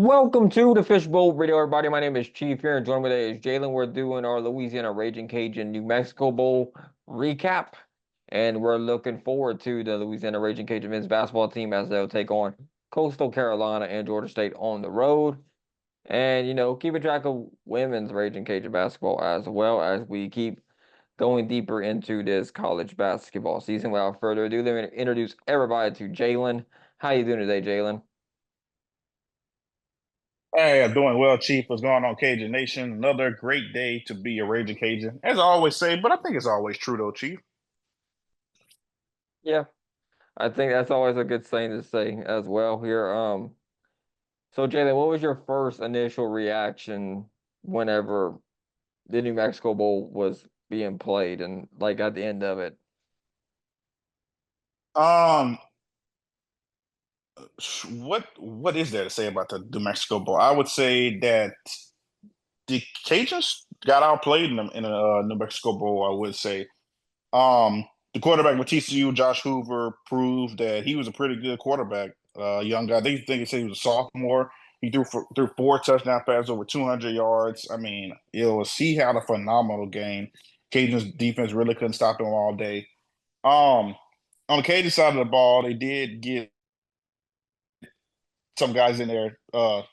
Welcome to the Fishbowl Radio, everybody. My name is Chief here, and joining me today is Jalen. We're doing our Louisiana Ragin Cajun New Mexico Bowl recap, and we're looking forward to the Louisiana Ragin Cajun men's basketball team as they'll take on Coastal Carolina and Georgia State on the road. And, keeping track of women's Ragin Cajun basketball as well as we keep going deeper into this college basketball season. Without further ado, let me introduce everybody to Jalen. How you doing today, Jalen? Hey, I'm doing well, Chief. What's going on, Cajun Nation? Another great day to be a Raging Cajun, as I always say, but I think it's always true, though, Chief. Yeah. I think that's always a good thing to say as well here. So Jalen, what was your first initial reaction whenever the New Mexico Bowl was being played and like at the end of it? Um, what is there to say about the New Mexico Bowl? I would say that the Cajuns got outplayed in a New Mexico Bowl. I would say. The quarterback with TCU, Josh Hoover, proved that he was a pretty good quarterback. Young guy. They think he said he was a sophomore. He threw four touchdown passes over 200 yards. I mean, he had a phenomenal game. Cajuns defense really couldn't stop him all day. Um, on the Cajun side of the ball, they did get some guys in there. I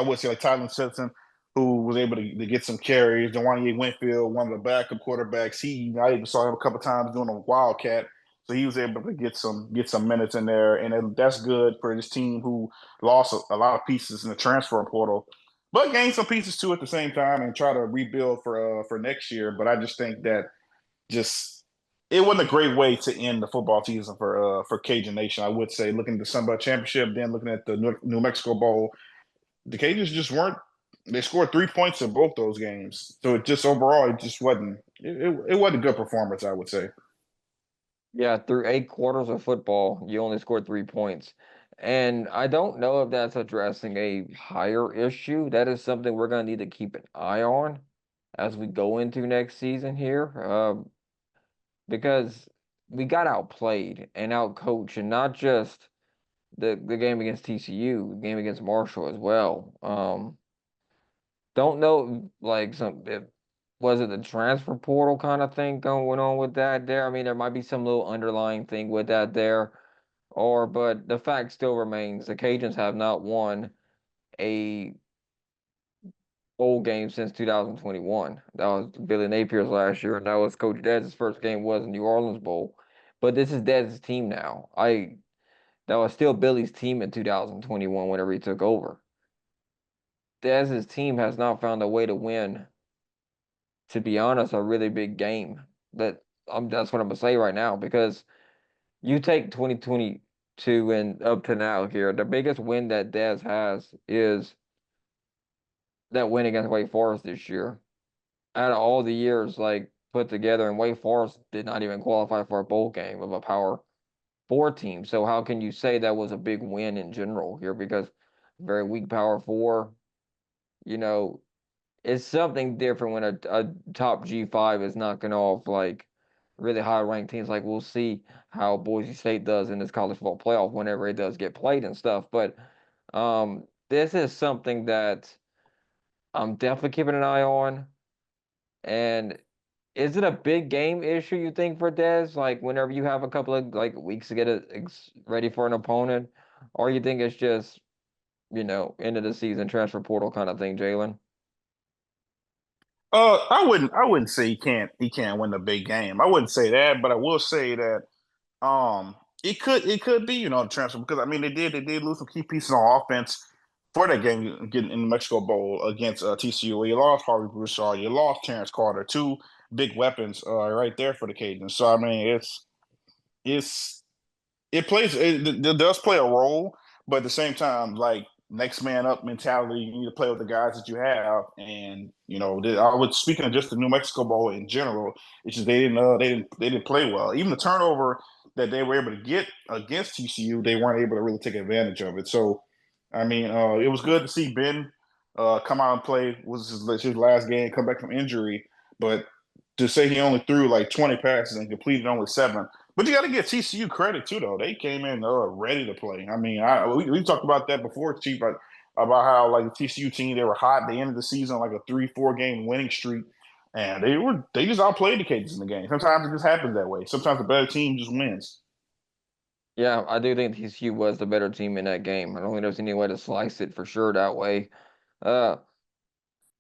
would say like Tylen Simpson, who was able to get some carries. Dewanye Winfield, one of the backup quarterbacks. I even saw him a couple times doing a wildcat, so he was able to get some minutes in there, and that's good for this team who lost a lot of pieces in the transfer portal, but gained some pieces too at the same time and try to rebuild for next year. But I just think that just it wasn't a great way to end the football season for Cajun Nation. I would say looking at the Sun Belt Championship, then looking at the New Mexico Bowl, the Cajuns just weren't. They scored 3 points in both those games, so it just overall it just wasn't. It wasn't a good performance, I would say. Yeah, through 8 quarters of football, you only scored 3 points. And I don't know if that's addressing a higher issue. That is something we're going to need to keep an eye on as we go into next season here. Because we got outplayed and outcoached, and not just the game against TCU, the game against Marshall as well. Don't know like some if, was it the transfer portal kind of thing going on with that there? I mean, there might be some little underlying thing with that there, or but the fact still remains the Cajuns have not won a bowl game since 2021. That was Billy Napier's last year, and that was Coach Dez's first game was New Orleans Bowl. But this is Dez's team now. That was still Billy's team in 2021 whenever he took over. Dez's team has not found a way to win, to be honest, a really big game. That's what I'm gonna say right now because you take 2022 and up to now here, the biggest win that Dez has is that win against Wake Forest this year. Out of all the years like put together, and Wake Forest did not even qualify for a bowl game of a Power Four team. So how can you say that was a big win in general here? Because very weak Power Four, you know, it's something different when a top G5 is knocking off like really high ranked teams. Like we'll see how Boise State does in this college football playoff whenever it does get played and stuff. But this is something that I'm definitely keeping an eye on. And is it a big game issue you think for Dez? Like whenever you have a couple of like weeks to get it ready for an opponent, or you think it's just end of the season transfer portal kind of thing, Jalen? I wouldn't say he can't win the big game. I wouldn't say that, but I will say that it could be the transfer because I mean they did lose some key pieces on offense for that game getting in the Mexico Bowl against TCU. You lost Harvey Broussard, you lost Terrence Carter, two big weapons right there for the Cajuns. So I mean it's it does play a role, but at the same time, like next man up mentality, you need to play with the guys that you have. And I was speaking of just the New Mexico Bowl in general. It's just they didn't play well. Even the turnover that they were able to get against TCU, they weren't able to really take advantage of it. So, I mean, it was good to see Ben come out and play. Was his last game, come back from injury, but to say he only threw like 20 passes and completed only seven. But you got to give TCU credit too, though. They came in ready to play. I mean, we talked about that before, Chief. about how like the TCU team, they were hot. They ended the season like a 3-4 game winning streak, and they just outplayed the Cajuns in the game. Sometimes it just happens that way. Sometimes the better team just wins. Yeah, I do think TCU was the better team in that game. I don't think there's any way to slice it for sure that way. Uh,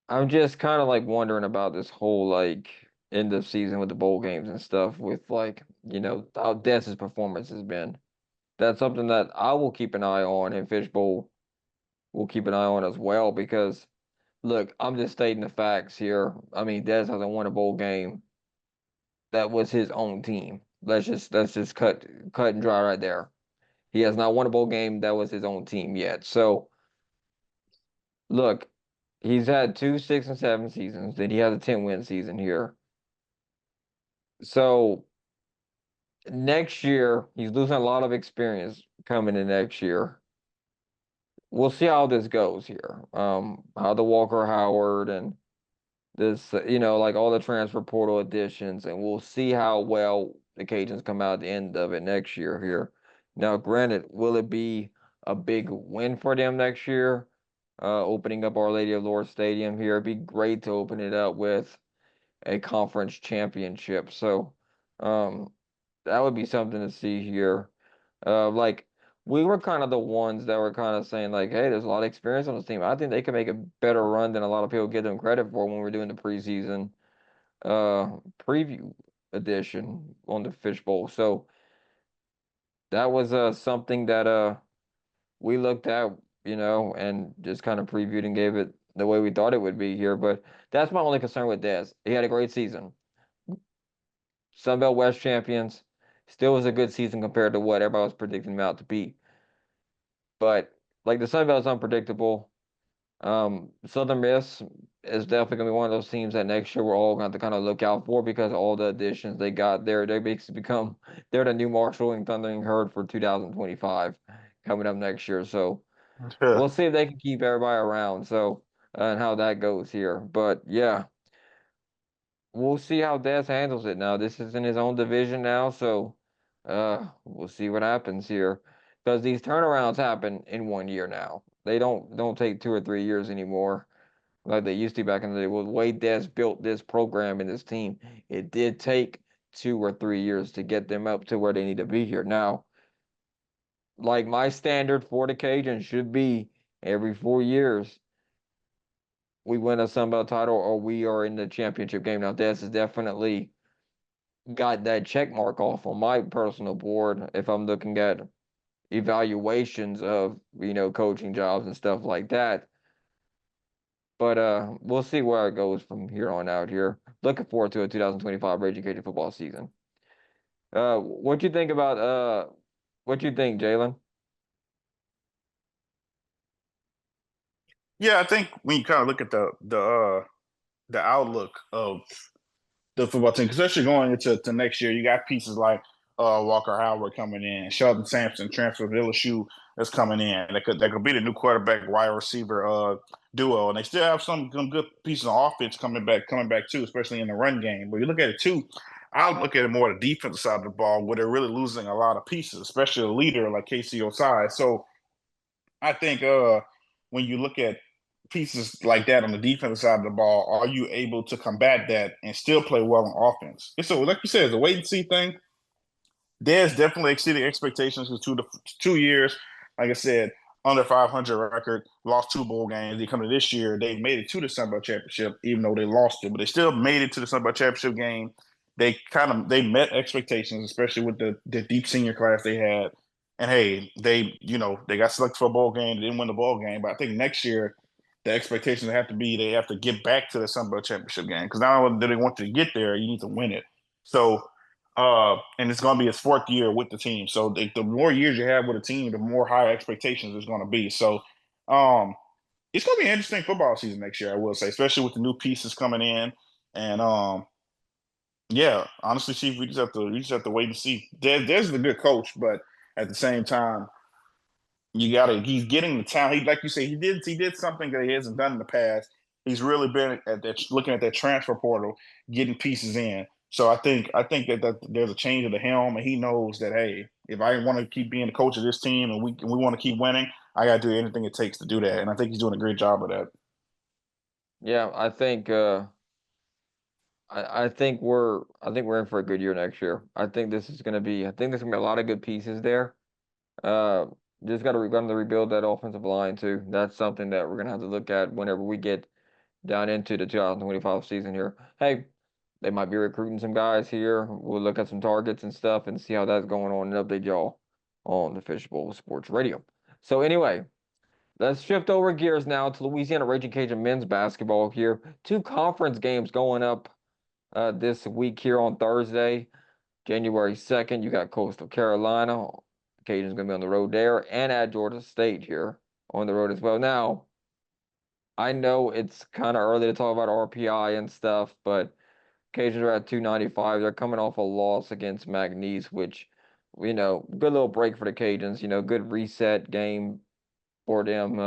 I'm just kind of like wondering about this whole like end of season with the bowl games and stuff with like, how Dez's performance has been. That's something that I will keep an eye on and Fishbowl will keep an eye on as well because look, I'm just stating the facts here. I mean, Dez hasn't won a bowl game that was his own team. Let's just cut and dry right there. He has not won a bowl game that was his own team yet. So look, he's had two 6-7 seasons. Then he has a 10-win season here. So next year, he's losing a lot of experience coming in next year. We'll see how this goes here. How the Walker Howard and this, like all the transfer portal additions, and we'll see how well the Cajuns come out at the end of it next year here. Now, granted, will it be a big win for them next year? Opening up Our Lady of Lourdes Stadium here. It'd be great to open it up with a conference championship. So, um, that would be something to see here. Like we were kind of the ones that were kind of saying like, hey, there's a lot of experience on this team. I think they could make a better run than a lot of people give them credit for when we were doing the preseason preview edition on the Fishbowl. So that was something that we looked at, and just kind of previewed and gave it the way we thought it would be here. But that's my only concern with Dez. He had a great season. Sun Belt West champions. Still was a good season compared to what everybody was predicting him out to be. But like the Sun Belt is unpredictable. Southern Miss is definitely gonna be one of those teams that next year we're all going to kind of look out for because of all the additions they got there. They basically become they're the new Marshall and Thundering Herd for 2025 coming up next year. So Yeah. we'll see if they can keep everybody around. So and how that goes here. But yeah, we'll see how Des handles it now. This is in his own division now, so we'll see what happens here. Because these turnarounds happen in 1 year now. They don't take 2 or 3 years anymore like they used to back in the day. Well, the way Des built this program and this team, it did take 2 or 3 years to get them up to where they need to be here. Now, like my standard for the Cajuns should be every 4 years we win a Sun Belt title or we are in the championship game. Now, Des has definitely got that check mark off on my personal board if I'm looking at evaluations of, coaching jobs and stuff like that. But we'll see where it goes from here on out here. Looking forward to a 2025 Ragin Cajun football season. What you think about what you think, Jalen? Yeah, I think when you kind of look at the outlook of the football team, especially going into next year. You got pieces like Walker Howard coming in, Sheldon Sampson transfer to LSU that's coming in. That could be the new quarterback wide receiver duo, and they still have some good pieces of offense coming back too, especially in the run game. But you look at it too. I'll look at it more the defensive side of the ball, where they're really losing a lot of pieces, especially a leader like Casey Osai. So I think when you look at pieces like that on the defensive side of the ball, are you able to combat that and still play well on offense? So, like you said, it's a wait and see thing. Dez definitely exceeded expectations for 2 years. Like I said, under 500 record, lost two bowl games. They come to this year, they made it to the Sun Belt Championship, even though they lost it, but they still made it to the Sun Belt Championship game. They met expectations, especially with the deep senior class they had. And hey, they got selected for a bowl game. They didn't win the bowl game, but I think next year the expectations have to be they have to get back to the Sun Belt Championship game because not only do they want you to get there, you need to win it. So and it's going to be his fourth year with the team. So the more years you have with a team, the more high expectations there's going to be. So um, it's going to be an interesting football season next year, I will say, especially with the new pieces coming in. And yeah, honestly, Chief, we just have to wait and see. There's the good coach, but at the same time, he's getting the talent. Like you say, he did something that he hasn't done in the past. He's really been at that looking at that transfer portal, getting pieces in. So I think that there's a change of the helm, and he knows that hey, if I want to keep being the coach of this team and we want to keep winning, I got to do anything it takes to do that. And I think he's doing a great job of that. Yeah, I think we're in for a good year next year. I think there's gonna be a lot of good pieces there. Uh, just got to rebuild that offensive line too. That's something that we're gonna have to look at whenever we get down into the 2025 season here. Hey, they might be recruiting some guys here. We'll look at some targets and stuff and see how that's going on and update y'all on the Fishbowl Sports Radio. So anyway, let's shift over gears now to Louisiana Ragin Cajun men's basketball here. Two conference games going up this week here on Thursday, January 2nd. You got Coastal Carolina. Cajuns going to be on the road there and at Georgia State here on the road as well. Now, I know it's kind of early to talk about RPI and stuff, but Cajuns are at 295. They're coming off a loss against McNeese, which, good little break for the Cajuns. Good reset game for them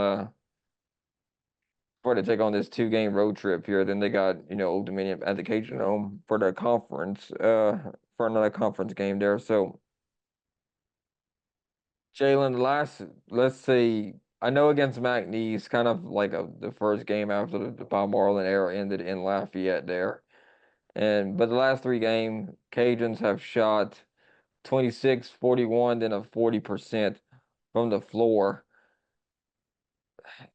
for to take on this 2-game road trip here. Then they got, Old Dominion at the Cajun home for the conference, for another conference game there. So, Jalen, let's see. I know against McNeese, kind of like the first game after the Bob Marlin era ended in Lafayette there. But the last 3 games, Cajuns have shot 26, 41, then a 40% from the floor.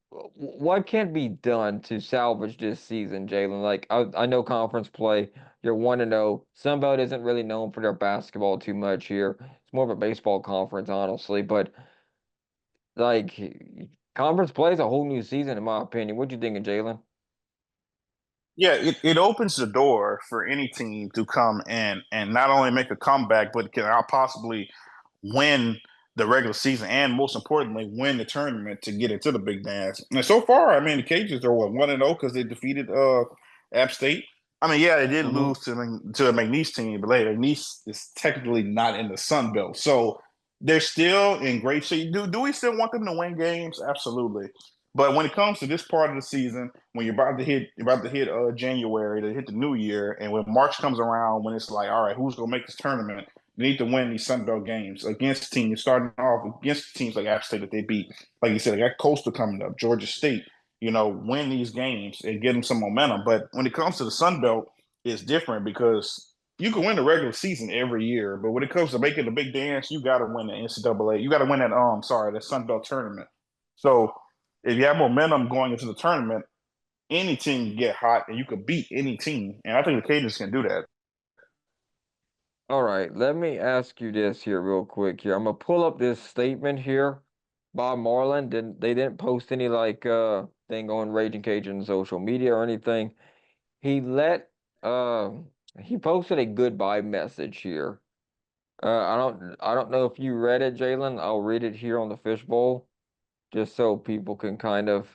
What can be done to salvage this season, Jalen? Like I know conference play, you're 1-0. Sunbelt isn't really known for their basketball too much here. It's more of a baseball conference, honestly. But like conference play is a whole new season, in my opinion. What you thinking, Jalen? Yeah, it opens the door for any team to come and not only make a comeback, but can possibly win the regular season and most importantly win the tournament to get into the big dance. And so far, I mean, the Cajuns are what 1-0 because they defeated App State. I mean, yeah, they did Mm-hmm. lose to a McNeese team, but later McNeese is technically not in the Sun Belt, so they're still in great shape. Do we still want them to win games? Absolutely. But when it comes to this part of the season, when you're about to hit January to hit the new year, and when March comes around, when it's like, all right, who's gonna make this tournament? You need to win these Sun Belt games against teams, starting off against teams like App State that they beat. Like you said, they got Coastal coming up, Georgia State. Win these games and get them some momentum. But when it comes to the Sun Belt, it's different because you can win the regular season every year, but when it comes to making the big dance, you got to win the NCAA. You got to win that Sun Belt tournament. So if you have momentum going into the tournament, any team can get hot and you could beat any team. And I think the Cajuns can do that. All right, let me ask you this here real quick here. I'm gonna pull up this statement here. Bob Marlin didn't post any like thing on Raging Cajun social media or anything. He let uh he posted a goodbye message here. I don't know if you read it, Jalen. I'll read it here on the Fishbowl, just so people can kind of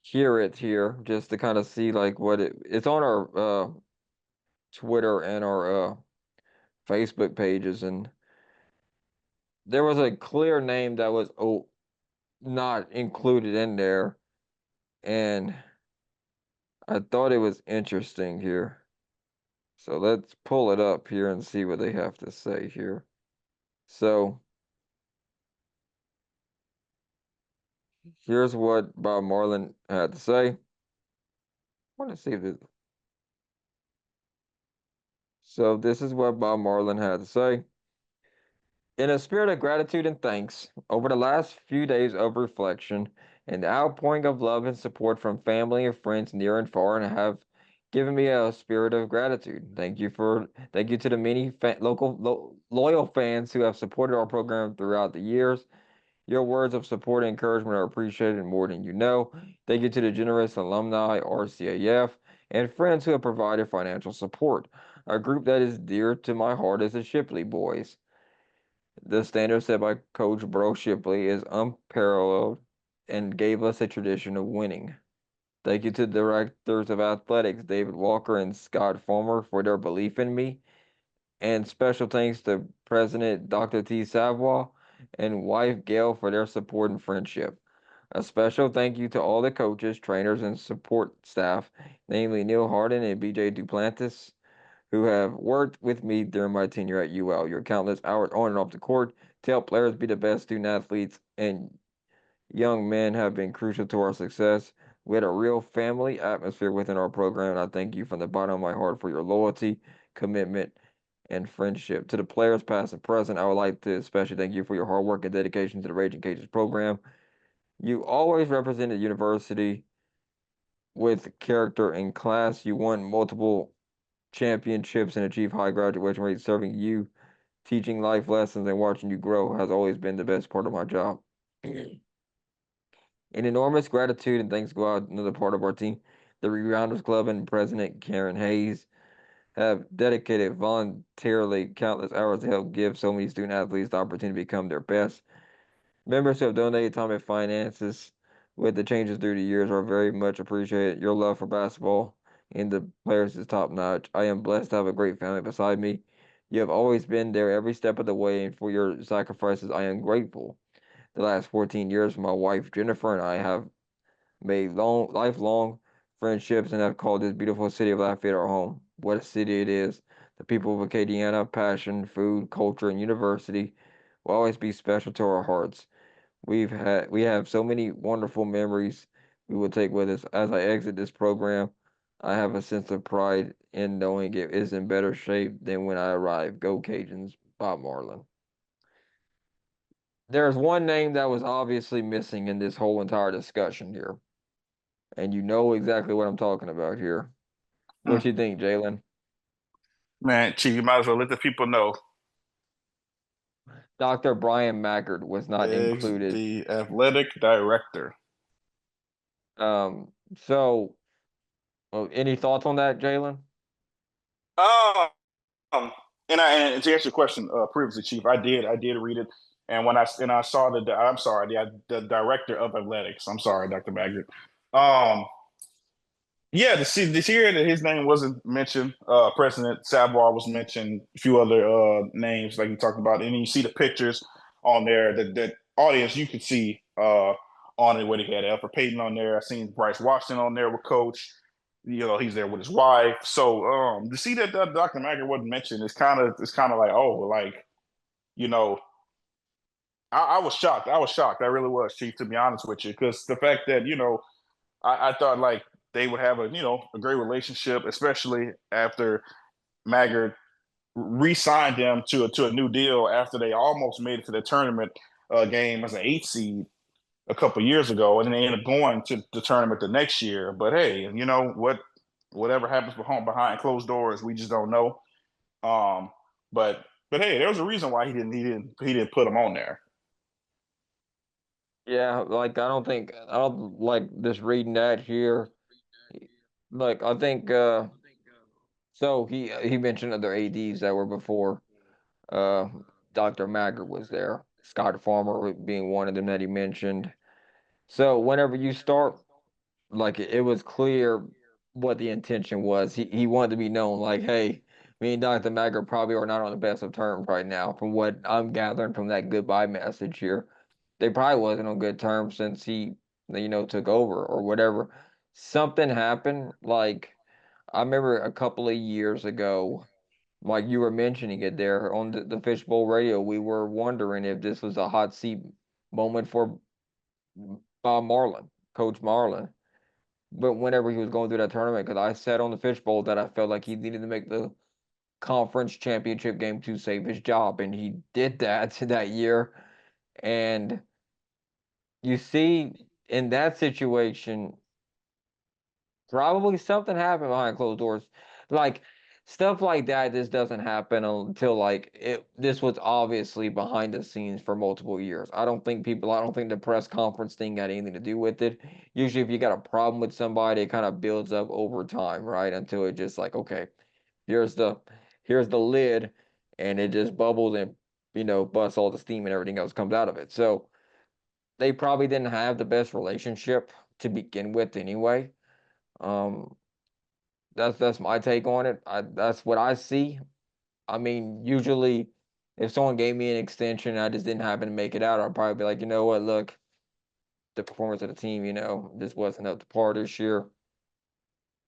hear it here, just to kind of see like it's on our Twitter and our Facebook pages, and there was a clear name that was not included in there, and I thought it was interesting here. So let's pull it up here and see what they have to say here. So here's what Bob Marlin had to say. I want to see if this. So this is what Bob Marlin had to say. In a spirit of gratitude and thanks, over the last few days of reflection and the outpouring of love and support from family and friends near and far, and have given me a spirit of gratitude. Thank you to the many loyal fans who have supported our program throughout the years. Your words of support and encouragement are appreciated more than you know. Thank you to the generous alumni, RCAF, and friends who have provided financial support. A group that is dear to my heart is the Shipley Boys. The standard set by Coach Bro Shipley is unparalleled and gave us a tradition of winning. Thank you to the directors of athletics, David Walker and Scott Fulmer, for their belief in me. And special thanks to President Dr. T. Savoy and wife Gail for their support and friendship. A special thank you to all the coaches, trainers, and support staff, namely Neil Harden and BJ Duplantis, who have worked with me during my tenure at UL. Your countless hours on and off the court to help players be the best student athletes and young men have been crucial to our success. We had a real family atmosphere within our program, and I thank you from the bottom of my heart for your loyalty, commitment, and friendship. To the players, past and present, I would like to especially thank you for your hard work and dedication to the Raging Cajuns program. You always represented the university with character in class. You won multiple championships and achieved high graduation rates. Serving you, teaching life lessons, and watching you grow has always been the best part of my job. An enormous gratitude and thanks go out to another part of our team. The Rebounders Club and President Karen Hayes have dedicated voluntarily countless hours to help give so many student athletes the opportunity to become their best. Members who have donated time and finances with the changes through the years are very much appreciated. Your love for basketball and the players is top notch. I am blessed to have a great family beside me. You have always been there every step of the way, and for your sacrifices, I am grateful. The last 14 years, my wife Jennifer and I have made lifelong friendships and have called this beautiful city of Lafayette our home. What a city it is. The people of Acadiana, passion, food, culture, and university will always be special to our hearts. We have so many wonderful memories we will take with us. As I exit this program, I have a sense of pride in knowing it is in better shape than when I arrived. Go Cajuns, Bob Marlin. There's one name that was obviously missing in this whole entire discussion here, and you know exactly what I'm talking about here. Hmm. What you think, Jalen? Man, Chief, you might as well let the people know. Dr. Brian Maggard was not Is included. the athletic director. Um, so any thoughts on that, Jalen? Um, and to answer your question previously, Chief, I did read it, and when I saw I'm sorry, the director of athletics. I'm sorry, Dr. Baggett. Um, yeah, to hear that his name wasn't mentioned. President Savar was mentioned. A few other names like you talked about, and then you see the pictures on there. That audience you could see on it where he had Alfred Payton on there. I seen Bryce Washington on there with Coach. You know, he's there with his wife. So to see that Dr. Maggard wasn't mentioned is kind of like, oh, like, you know, I was shocked. I was shocked. I really was, Chief, to be honest with you, because the fact that I thought like they would have a great relationship, especially after Maggard re-signed them to a new deal after they almost made it to the tournament game as an 8 seed a couple years ago, and then they ended up going to the tournament the next year. But hey, whatever happens behind closed doors, we just don't know. Um, but hey, there was a reason why he didn't put them on there. Yeah, like I don't like just reading that here. Like I think so he mentioned other ADs that were before uh Dr. Maggard was there. Scott Farmer being one of them that he mentioned. So whenever you start, like it was clear what the intention was. He wanted to be known like, hey, me and Dr. Maggard probably are not on the best of terms right now, from what I'm gathering from that goodbye message here. They probably wasn't on good terms since he, took over or whatever. Something happened. Like I remember a couple of years ago, like you were mentioning it there on the Fishbowl Radio, we were wondering if this was a hot seat moment for Bob Marlin, Coach Marlin. But whenever he was going through that tournament, because I said on the Fishbowl that I felt like he needed to make the conference championship game to save his job, and he did that that year. And you see, in that situation, probably something happened behind closed doors. Like stuff like that just doesn't happen until like this was obviously behind the scenes for multiple years. I don't think the press conference thing had anything to do with it. Usually if you got a problem with somebody, it kind of builds up over time, right? Until it just like, okay, here's the here's the lid and it just bubbles and busts all the steam and everything else comes out of it. So they probably didn't have the best relationship to begin with anyway. Um, that's my take on it. That's what I see. I mean, usually if someone gave me an extension and I just didn't happen to make it out, I'd probably be like, you know what, look, the performance of the team, this wasn't up to par this year,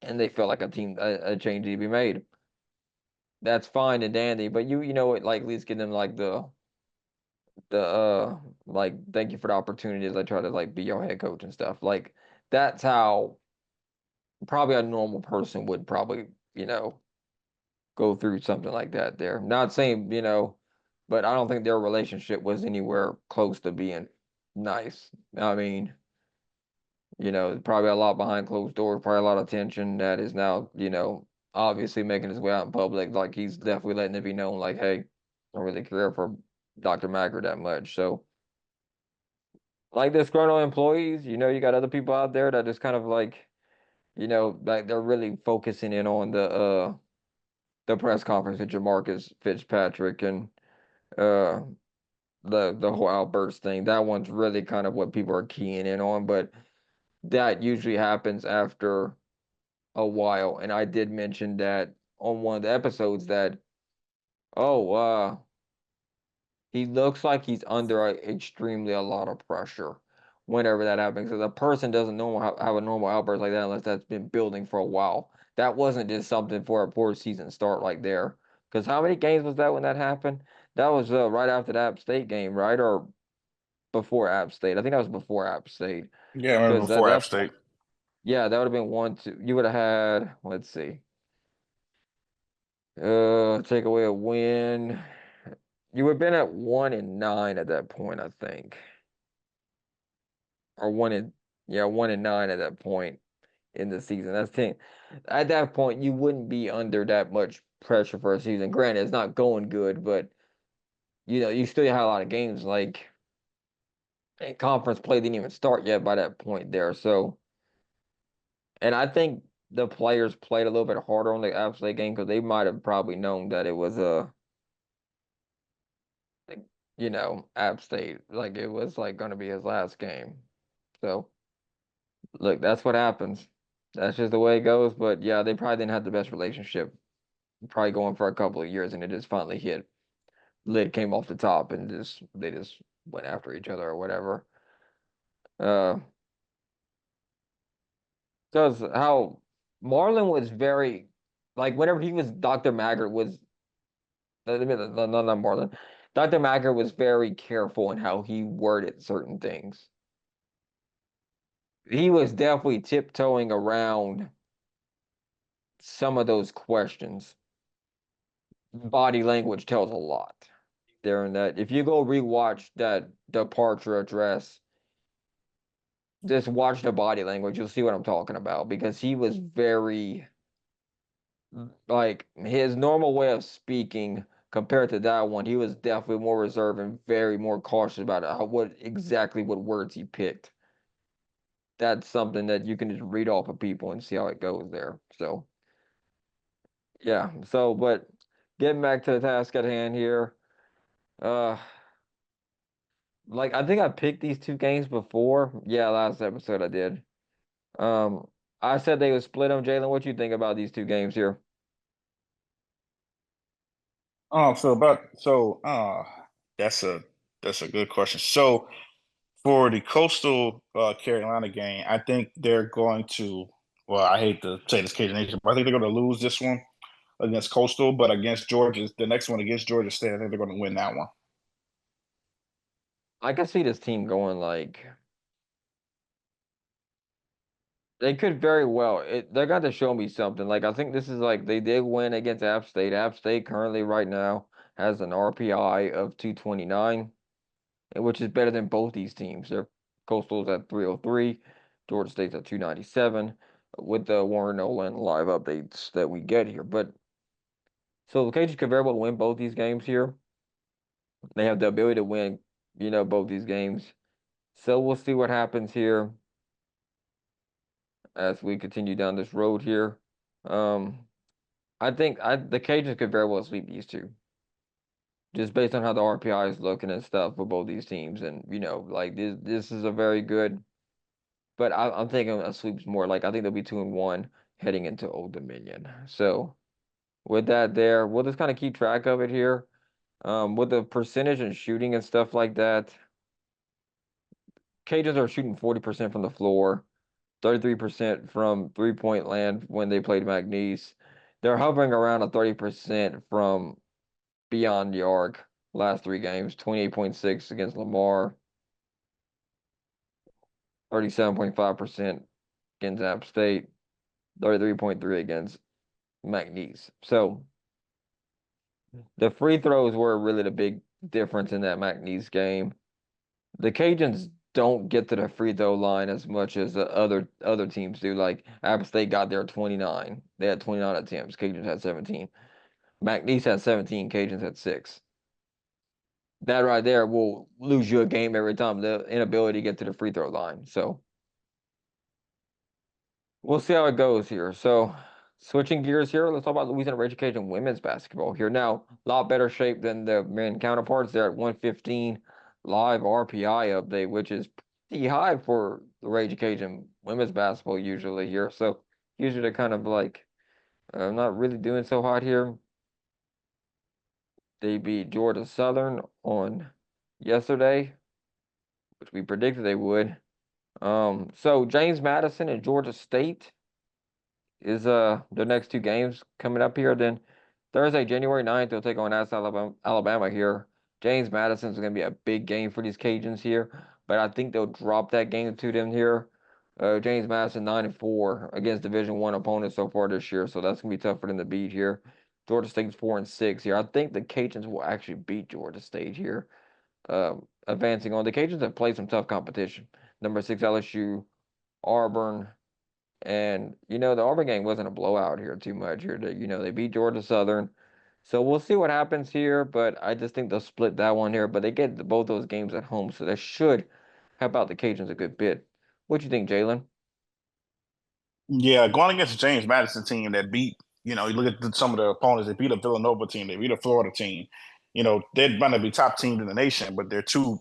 and they felt like a change to be made. that's fine and dandy, but you know what, like at least give them like the like thank you for the opportunity as I try to like be your head coach and stuff. Like that's how probably a normal person would probably, go through something like that there. Not saying, but I don't think their relationship was anywhere close to being nice. I mean, probably a lot behind closed doors, probably a lot of tension that is now, obviously making his way out in public. Like he's definitely letting it be known, like, hey, I don't really care for Dr. Macker that much. So, like disgruntled employees, you got other people out there that just kind of like, like they're really focusing in on the press conference with Jamarcus Fitzpatrick and uh the whole outburst thing. That one's really kind of what people are keying in on, but that usually happens after a while. And I did mention that on one of the episodes that, oh, he looks like he's under extremely a lot of pressure whenever that happens. Because a person doesn't have a normal outburst like that unless that's been building for a while. That wasn't just something for a poor season start like there. Because how many games was that when that happened? That was right after the App State game, right? Or before App State? I think that was before App State. Yeah, I remember Because at before App that point, State. yeah, that would have been one, two. You would have had, let's see, take away a win. You would have been at 1-9 at that point, I think. Or yeah, 1-9 at that point in the season. That's 10. At that point, you wouldn't be under that much pressure for a season. Granted, it's not going good, but you still had a lot of games like and conference play didn't even start yet by that point there. So, and I think the players played a little bit harder on the App State game because they might have probably known that it was like, App State, like it was like going to be his last game. So, look, that's what happens. That's just the way it goes. But yeah, they probably didn't have the best relationship, probably going for a couple of years, and it just finally hit. Lid came off the top, and they just went after each other or whatever. Uh, because how Marlon was very like whenever he was Dr. Maggart was no, not Marlon. Dr. Maggart was very careful in how he worded certain things. He was definitely tiptoeing around some of those questions. Body language tells a lot there in that. If you go rewatch that departure address, just watch the body language, you'll see what I'm talking about because he was very like his normal way of speaking compared to that one, he was definitely more reserved and very more cautious about what words he picked. That's something that you can just read off of people and see how it goes there. So yeah. So but getting back to the task at hand here, uh like I think I picked these two games before. Yeah, last episode I did. Um I said they would split them. Jalen, what you think about these two games here? So that's a good question. So for the Coastal Carolina game, I think they're going to. Well, I hate to say this Cajun Nation, but I think they're going to lose this one against Coastal, but against Georgia, the next one against Georgia State, I think they're going to win that one. I can see this team going like they could very well. They're going to show me something. Like I think this is like they did win against App State. App State currently right now has an RPI of 229, which is better than both these teams. Their Coastal's at 303, Georgia State's at 297 with the Warren Nolan live updates that we get here. But so the Cajuns could very well win both these games here. They have the ability to win, both these games. So we'll see what happens here as we continue down this road here. Um, I think the Cajuns could very well sweep these two, just based on how the RPI is looking and stuff for both these teams. And like this is a very good. But I'm thinking a sweep's more like I think they'll be 2-1 heading into Old Dominion. So with that, there we'll just kind of keep track of it here. With the percentage and shooting and stuff like that, Cajuns are shooting 40% from the floor, 33% from 3-point land when they played McNeese. They're hovering around a 30% from beyond the arc last three games, 28.6 against Lamar, 37.5% against App State, 33.3 against McNeese. So the free throws were really the big difference in that McNeese game. The Cajuns don't get to the free throw line as much as the other teams do. Like App State got there 29. They had 29 attempts. Cajuns had 17. McNeese had 17. Cajuns had 6. That right there will lose you a game every time. The inability to get to the free throw line. So we'll see how it goes here. So, switching gears here, let's talk about Louisiana Ragin Cajun women's basketball here. Now, a lot better shape than the men counterparts. They're at 115 live RPI update, which is pretty high for the Ragin Cajun women's basketball usually here. So, usually they're kind of like not really doing so hot here. They beat Georgia Southern on yesterday, which we predicted they would. So James Madison and Georgia State is their next two games coming up here. Then Thursday, January 9th, they'll take on Alabama here. James Madison's going to be a big game for these Cajuns here, but I think they'll drop that game to them here. James Madison 9-4 against Division I opponents so far this year, so that's gonna be tough for them to beat here. Georgia State's 4-6 here. I think the Cajuns will actually beat Georgia State here. Advancing on, the Cajuns have played some tough competition. Number 6 LSU, Auburn, and the Auburn game wasn't a blowout here too much here. They beat Georgia Southern. So we'll see what happens here, but I just think they'll split that one here. But they get both those games at home, so that should help out the Cajuns a good bit. What you think, Jalen? Yeah, going against the James Madison team that beat, you look at some of the opponents. They beat a Villanova team. They beat a Florida team. They're going to be top teams in the nation, but they're two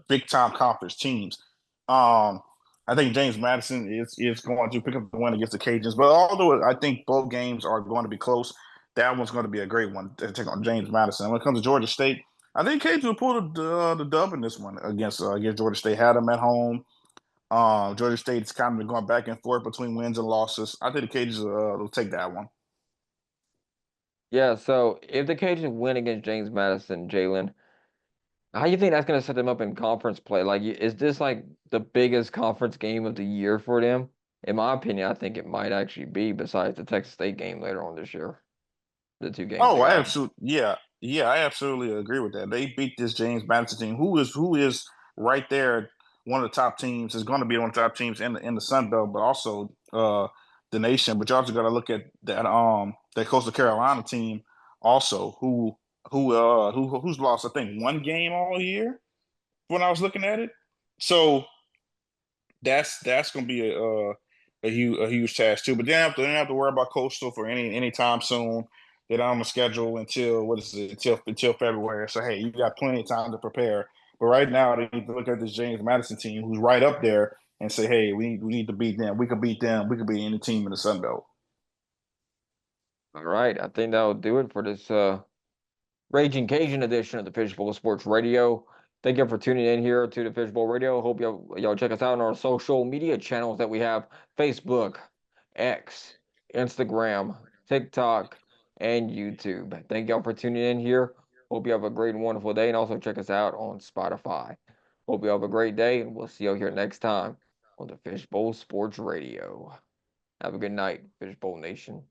big time conference teams. I think James Madison is going to pick up the win against the Cajuns. But although I think both games are going to be close, that one's going to be a great one to take on James Madison. When it comes to Georgia State, I think Cajuns will pull the dub in this one against Georgia State. Had them at home. Georgia State's kind of been going back and forth between wins and losses. I think the Cajuns will take that one. Yeah, so if the Cajuns win against James Madison, Jalen, how do you think that's going to set them up in conference play? Like, is this like the biggest conference game of the year for them? In my opinion, I think it might actually be, besides the Texas State game later on this year, the two games they Oh, I got. absolutely, yeah, I absolutely agree with that. They beat this James Madison team, who is right there, one of the top teams. Is going to be one of the top teams in the Sun Belt, but also the nation. But you also got to look at that Coastal Carolina team also, who's lost I think one game all year when I was looking at it. So that's going to be a huge task too. But they don't have to worry about Coastal for any time soon. They're not on the schedule until what is it until February. So hey, you got plenty of time to prepare. But right now they need to look at this James Madison team who's right up there and say, hey, we need to beat them. We can beat them. We can beat any team in the Sun Belt. All right, I think that'll do it for this Raging Cajun edition of the Fishbowl Sports Radio. Thank you for tuning in here to the Fishbowl Radio. Hope y'all check us out on our social media channels that we have: Facebook, X, Instagram, TikTok, and YouTube. Thank y'all for tuning in here. Hope you have a great and wonderful day, and also check us out on Spotify. Hope you have a great day, and we'll see you here next time on the Fishbowl Sports Radio. Have a good night, Fishbowl Nation.